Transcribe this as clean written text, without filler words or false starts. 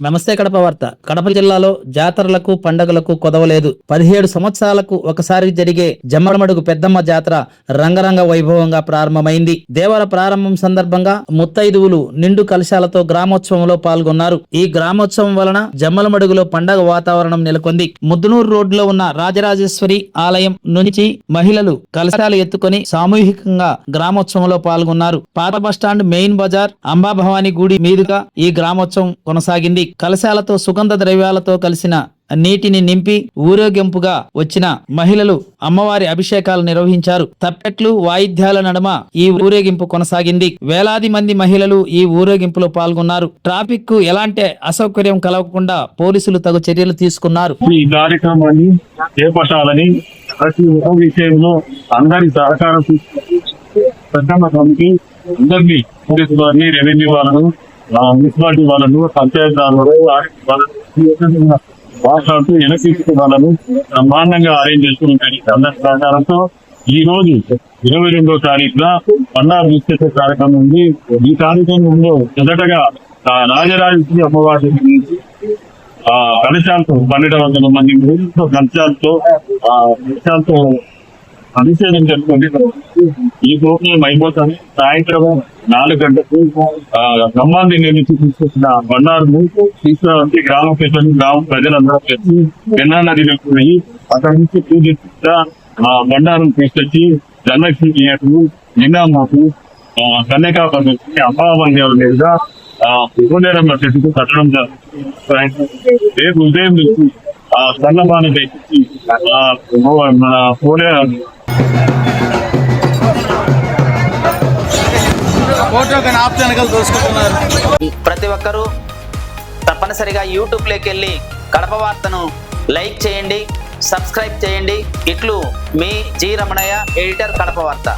నమస్తే కడప వార్త. కడప జిల్లాలో జాతరలకు పండగలకు కొదవలేదు. 17 సంవత్సరాలకు ఒకసారి జరిగే జమ్మలమడుగు పెద్దమ్మ జాతర రంగరంగ వైభవంగా ప్రారంభమైంది. దేవర ప్రారంభం సందర్భంగా ముత్తైదువులు నిండు కలశాలతో గ్రామోత్సవంలో పాల్గొన్నారు. ఈ గ్రామోత్సవం వలన జమ్మలమడుగులో పండగ వాతావరణం నెలకొంది. ముద్దునూరు రోడ్డులో ఉన్న రాజరాజేశ్వరి ఆలయం నుంచి మహిళలు కలశాలు ఎత్తుకొని సామూహికంగా గ్రామోత్సవంలో పాల్గొన్నారు. పాత బస్టాండ్, మెయిన్ బజార్, అంబాభవాని గుడి మీదుగా ఈ గ్రామోత్సవం కొనసాగింది. కలశాలతో సుగంధ ద్రవ్యాలతో కలిసిన నీటిని నింపి ఊరేగింపుగా వచ్చిన మహిళలు అమ్మవారి అభిషేకాలు నిర్వహించారు. తప్పెట్లు, వాయిద్యాల నడుమ ఈ ఊరేగింపు కొనసాగింది. వేలాది మంది మహిళలు ఈ ఊరేగింపులో పాల్గొన్నారు. ట్రాఫిక్ కు ఎలాంటి అసౌకర్యం కలగకుండా పోలీసులు తగు చర్యలు తీసుకున్నారు. ఈ కార్యక్రమాన్ని చేపట్టాలని ప్రతి ఒక్క విషయంలో అందరి సహకారం పెద్దమ్మ కమిటీ అందరినీ పోలీసు వారిని, రెవెన్యూ వాళ్ళను, మున్సిపాలిటీ వాళ్ళను, పంచాయతీ మాట్లాడుతూ ఎలక్ట్రిసిటీ వాళ్ళను బ్రహ్మాండంగా అరేంజ్ చేసుకుంటాయి. అందరి సహకారంతో ఈ రోజు 22వ తారీఖున పండారు నిశ్చిత కార్యక్రమం ఉంది. ఈ కార్యక్రమంలో మొదటగా రాజరాజేశ్వరి అమ్మవారి కలశాలతో 1200 మంది కలశాలతో అభిషేకం చేసుకుంటే ఈ ప్రోగ్రాం అయిపోతుంది. సాయంత్రం 4 గంటలకు బ్రహ్మాండి నిర్మించి తీసుకొచ్చిన బండారును తీసుకురావాలని గ్రామ పెద్దలు, గ్రామ ప్రజలందరూ కలిసి పెన్నా నదిలో పోయి అక్కడి నుంచి పూజించా బండారును తీసుకొచ్చి జన్మలక్ష్మి నిన్నామాకు కన్యకాపతి అమ్మావల్లి మీదుగా ఉపదేరం చెట్టుకు కట్టడం జరుగుతుంది. రేపు ఉదయం నుంచి సన్నపాన తెచ్చి మన పోలే ప్రతి ఒక్కరూ తప్పనిసరిగా యూట్యూబ్లోకి వెళ్ళి కడప వార్తను లైక్ చేయండి, సబ్స్క్రైబ్ చేయండి. ఇట్లు మీ జి రమణయ్య, ఎడిటర్, కడప వార్త.